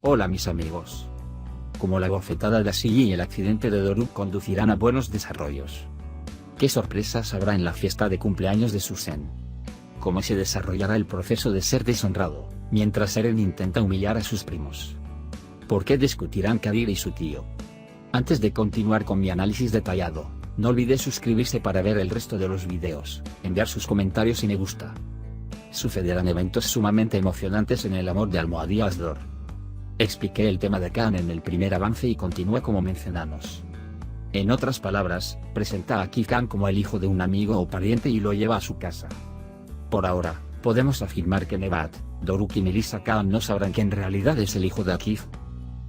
Hola mis amigos. Como la bofetada de Ashley y el accidente de Doruk conducirán a buenos desarrollos. ¿Qué sorpresas habrá en la fiesta de cumpleaños de Susan? ¿Cómo se desarrollará el proceso de ser deshonrado, mientras Eren intenta humillar a sus primos? ¿Por qué discutirán Kadir y su tío? Antes de continuar con mi análisis detallado, no olvides suscribirse para ver el resto de los videos, enviar sus comentarios y me gusta. Sucederán eventos sumamente emocionantes en el amor de Almohadilla Asdor. Expliqué el tema de Khan en el primer avance y continúa como mencionamos. En otras palabras, presenta a Khan como el hijo de un amigo o pariente y lo lleva a su casa. Por ahora, podemos afirmar que Nebat, Doruk y Melissa Khan no sabrán que en realidad es el hijo de Akif.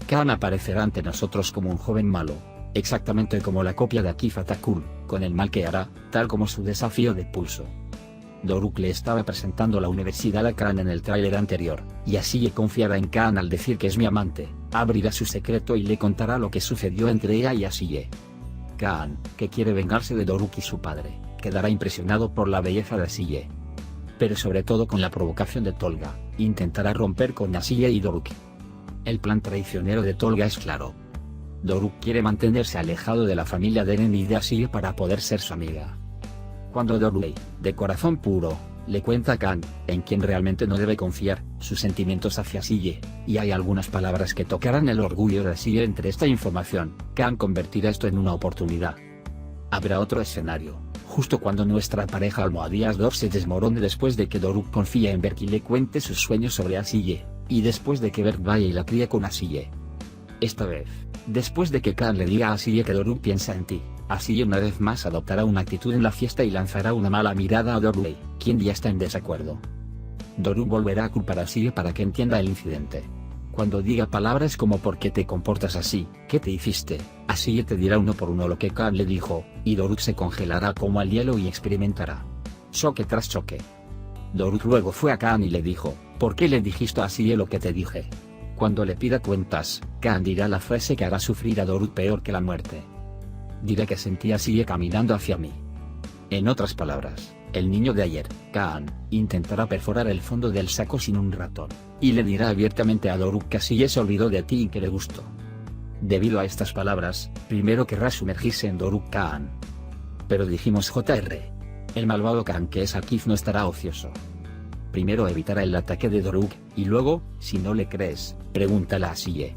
Khan aparecerá ante nosotros como un joven malo, exactamente como la copia de Akif Atakul, con el mal que hará, tal como su desafío de pulso. Doruk le estaba presentando la universidad a Khan en el tráiler anterior, y así confiará en Khan al decir que es mi amante, abrirá su secreto y le contará lo que sucedió entre ella y Ashley. Khan, que quiere vengarse de Doruk y su padre, quedará impresionado por la belleza de Ashley. Pero sobre todo con la provocación de Tolga, intentará romper con Ashley y Doruk. El plan traicionero de Tolga es claro. Doruk quiere mantenerse alejado de la familia de Eren y de Ashley para poder ser su amiga. Cuando Doruk, de corazón puro, le cuenta a Khan, en quien realmente no debe confiar, sus sentimientos hacia Ashley, y hay algunas palabras que tocarán el orgullo de Ashley entre esta información, Khan convertirá esto en una oportunidad. Habrá otro escenario, justo cuando nuestra pareja Almohadilla Asdor se desmorone después de que Doruk confíe en Berk y le cuente sus sueños sobre Ashley, y después de que Berk vaya y la críe con Ashley. Esta vez, después de que Khan le diga a Ashley que Doruk piensa en ti, Ashley una vez más adoptará una actitud en la fiesta y lanzará una mala mirada a Doruk, quien ya está en desacuerdo. Doruk volverá a culpar a Ashley para que entienda el incidente. Cuando diga palabras como ¿por qué te comportas así? ¿Qué te hiciste? Ashley te dirá uno por uno lo que Khan le dijo, y Doruk se congelará como al hielo y experimentará choque tras choque. Doruk luego fue a Khan y le dijo, ¿por qué le dijiste a Ashley lo que te dije? Cuando le pida cuentas, Khan dirá la frase que hará sufrir a Doruk peor que la muerte. Diré que sentía Ashley caminando hacia mí. En otras palabras, el niño de ayer, Khan, intentará perforar el fondo del saco sin un ratón, y le dirá abiertamente a Doruk que Ashley se olvidó de ti y que le gustó. Debido a estas palabras, primero querrá sumergirse en Doruk Khan. Pero dijimos Jr. El malvado Khan que es Akif no estará ocioso. Primero evitará el ataque de Doruk, y luego, si no le crees, pregúntale a Ashley.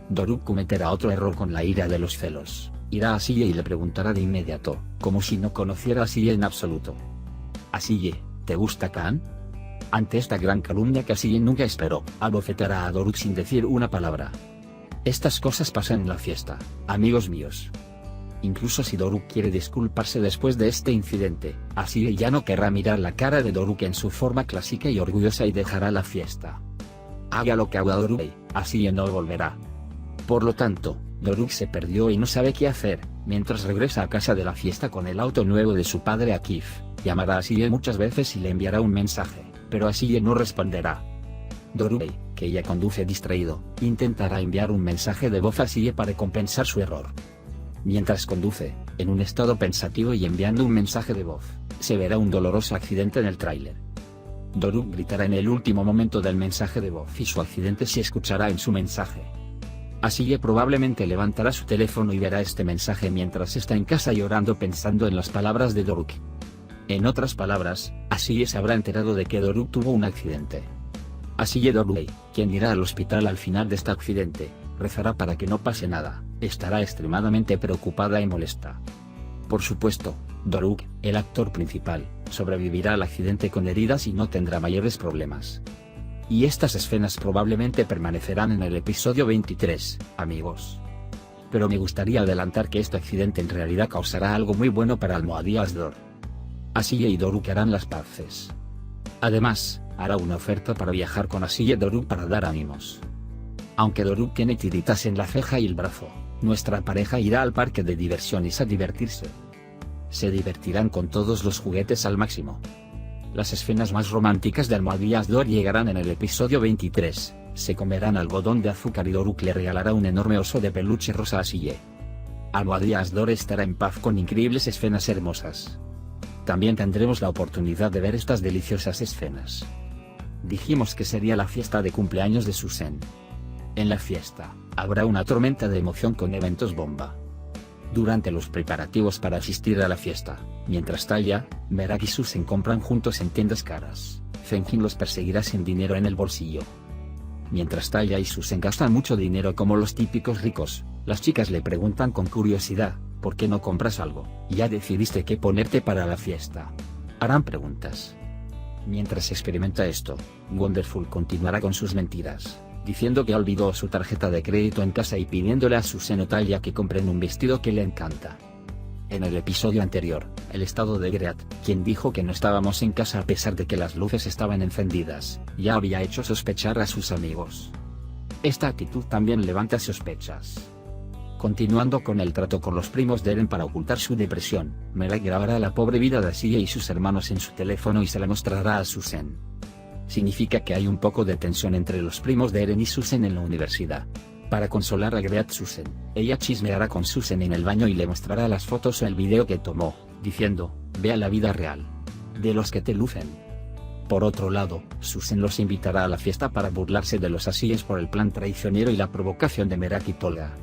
Doruk cometerá otro error con la ira de los celos. Irá a Ashley y le preguntará de inmediato, como si no conociera a Ashley en absoluto. Ashley, ¿te gusta Khan? Ante esta gran calumnia que Ashley nunca esperó, abofetará a Doruk sin decir una palabra. Estas cosas pasan en la fiesta, amigos míos. Incluso si Doruk quiere disculparse después de este incidente, Ashley ya no querrá mirar la cara de Doruk en su forma clásica y orgullosa y dejará la fiesta. Haga lo que haga Doruk, Ashley no volverá. Por lo tanto, Doruk se perdió y no sabe qué hacer, mientras regresa a casa de la fiesta con el auto nuevo de su padre Akif. Llamará a Ashley muchas veces y le enviará un mensaje, pero Ashley no responderá. Doruk, que ya conduce distraído, intentará enviar un mensaje de voz a Ashley para compensar su error. Mientras conduce, en un estado pensativo y enviando un mensaje de voz, se verá un doloroso accidente en el tráiler. Doruk gritará en el último momento del mensaje de voz y su accidente se escuchará en su mensaje. Ashley probablemente levantará su teléfono y verá este mensaje mientras está en casa llorando pensando en las palabras de Doruk. En otras palabras, Ashley se habrá enterado de que Doruk tuvo un accidente. Ashley Doruk, quien irá al hospital al final de este accidente, rezará para que no pase nada, estará extremadamente preocupada y molesta. Por supuesto, Doruk, el actor principal, sobrevivirá al accidente con heridas y no tendrá mayores problemas. Y estas escenas probablemente permanecerán en el episodio 23, amigos. Pero me gustaría adelantar que este accidente en realidad causará algo muy bueno para Almohadilla Asdor. Ashley y Doruk harán las paces. Además, hará una oferta para viajar con Ashley y Doruk para dar ánimos. Aunque Doruk tiene tiritas en la ceja y el brazo, nuestra pareja irá al parque de diversiones a divertirse. Se divertirán con todos los juguetes al máximo. Las escenas más románticas de Almohadilla Asdor llegarán en el episodio 23, se comerán algodón de azúcar y Doruk le regalará un enorme oso de peluche rosa a Ashley. Almohadilla Asdor estará en paz con increíbles escenas hermosas. También tendremos la oportunidad de ver estas deliciosas escenas. Dijimos que sería la fiesta de cumpleaños de Susan. En la fiesta, habrá una tormenta de emoción con eventos bomba. Durante los preparativos para asistir a la fiesta, mientras Talia, Merak y Susan compran juntos en tiendas caras, Zenjin los perseguirá sin dinero en el bolsillo. Mientras Talia y Susan gastan mucho dinero como los típicos ricos, las chicas le preguntan con curiosidad, ¿por qué no compras algo? ¿Ya decidiste qué ponerte para la fiesta? Harán preguntas. Mientras experimenta esto, Wonderful continuará con sus mentiras, diciendo que olvidó su tarjeta de crédito en casa y pidiéndole a Susan o Talia que compren un vestido que le encanta. En el episodio anterior, el estado de Great, quien dijo que no estábamos en casa a pesar de que las luces estaban encendidas, ya había hecho sospechar a sus amigos. Esta actitud también levanta sospechas. Continuando con el trato con los primos de Eren para ocultar su depresión, Merak grabará la pobre vida de Asiyah y sus hermanos en su teléfono y se la mostrará a Susan. Significa que hay un poco de tensión entre los primos de Eren y Susan en la universidad. Para consolar a Great Susan, ella chismeará con Susan en el baño y le mostrará las fotos o el video que tomó, diciendo, vea la vida real. De los que te lucen. Por otro lado, Susan los invitará a la fiesta para burlarse de los Asiyas por el plan traicionero y la provocación de Merak y Tolga.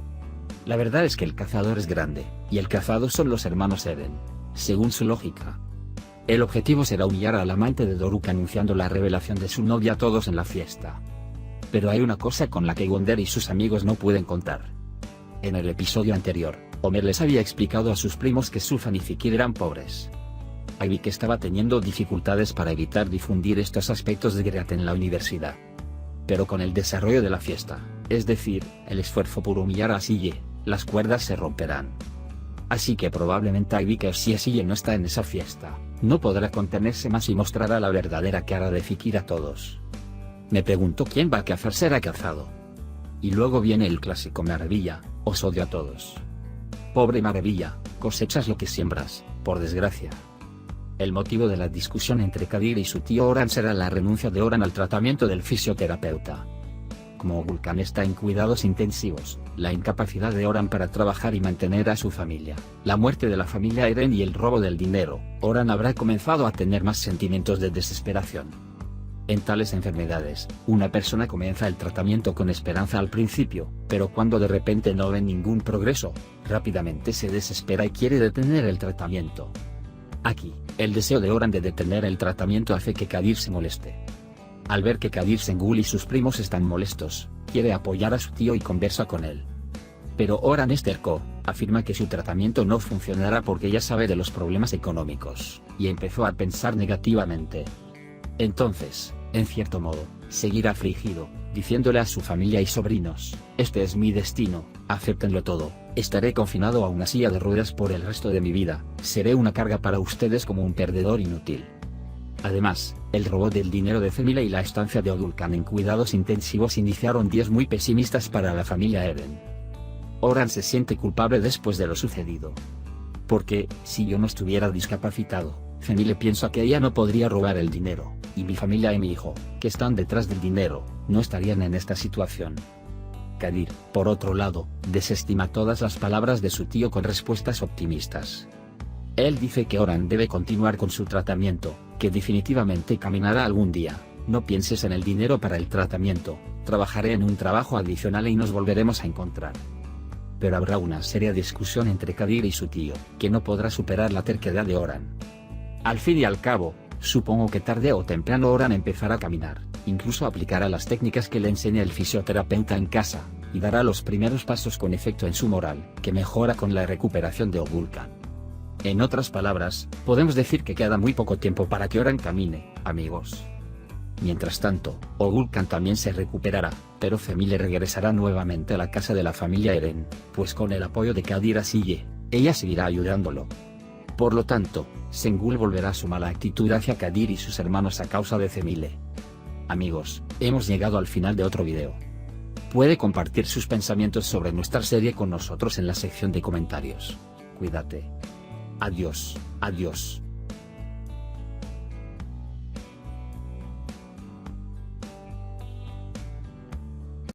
La verdad es que el cazador es grande, y el cazado son los hermanos Eren, según su lógica. El objetivo será humillar al amante de Doruk anunciando la revelación de su novia a todos en la fiesta. Pero hay una cosa con la que Wonder y sus amigos no pueden contar. En el episodio anterior, Homer les había explicado a sus primos que Sufan y Fikir eran pobres. Ivy que estaba teniendo dificultades para evitar difundir estos aspectos de Great en la universidad. Pero con el desarrollo de la fiesta, es decir, el esfuerzo por humillar a Asiyah, las cuerdas se romperán. Así que probablemente Ivy que si Asiyah no está en esa fiesta, no podrá contenerse más y mostrará la verdadera cara de Fikir a todos. Me pregunto quién va a cazar será cazado. Y luego viene el clásico Maravilla, os odio a todos. Pobre Maravilla, cosechas lo que siembras, por desgracia. El motivo de la discusión entre Kadir y su tío Oran será la renuncia de Oran al tratamiento del fisioterapeuta. Como Vulcan está en cuidados intensivos, la incapacidad de Oran para trabajar y mantener a su familia, la muerte de la familia Eren y el robo del dinero, Oran habrá comenzado a tener más sentimientos de desesperación. En tales enfermedades, una persona comienza el tratamiento con esperanza al principio, pero cuando de repente no ve ningún progreso, rápidamente se desespera y quiere detener el tratamiento. Aquí, el deseo de Oran de detener el tratamiento hace que Kadir se moleste. Al ver que Kadir Sengul y sus primos están molestos, quiere apoyar a su tío y conversa con él. Pero Oran es terco, afirma que su tratamiento no funcionará porque ya sabe de los problemas económicos, y empezó a pensar negativamente. Entonces, en cierto modo, seguirá afligido, diciéndole a su familia y sobrinos, este es mi destino, acéptenlo todo, estaré confinado a una silla de ruedas por el resto de mi vida, seré una carga para ustedes como un perdedor inútil. Además, el robo del dinero de Zemila y la estancia de Odulkan en cuidados intensivos iniciaron días muy pesimistas para la familia Eren. Oran se siente culpable después de lo sucedido. Porque, si yo no estuviera discapacitado, Zemila piensa que ella no podría robar el dinero, y mi familia y mi hijo, que están detrás del dinero, no estarían en esta situación. Kadir, por otro lado, desestima todas las palabras de su tío con respuestas optimistas. Él dice que Oran debe continuar con su tratamiento, que definitivamente caminará algún día, no pienses en el dinero para el tratamiento, trabajaré en un trabajo adicional y nos volveremos a encontrar. Pero habrá una seria discusión entre Kadir y su tío, que no podrá superar la terquedad de Oran. Al fin y al cabo, supongo que tarde o temprano Oran empezará a caminar, incluso aplicará las técnicas que le enseña el fisioterapeuta en casa, y dará los primeros pasos con efecto en su moral, que mejora con la recuperación de Odulkan. En otras palabras, podemos decir que queda muy poco tiempo para que Oran camine, amigos. Mientras tanto, Odulkan también se recuperará, pero Zemila regresará nuevamente a la casa de la familia Eren, pues con el apoyo de Kadir Asiyah, ella seguirá ayudándolo. Por lo tanto, Sengul volverá a su mala actitud hacia Kadir y sus hermanos a causa de Zemila. Amigos, hemos llegado al final de otro video. Puede compartir sus pensamientos sobre nuestra serie con nosotros en la sección de comentarios. Cuídate. Adiós, adiós.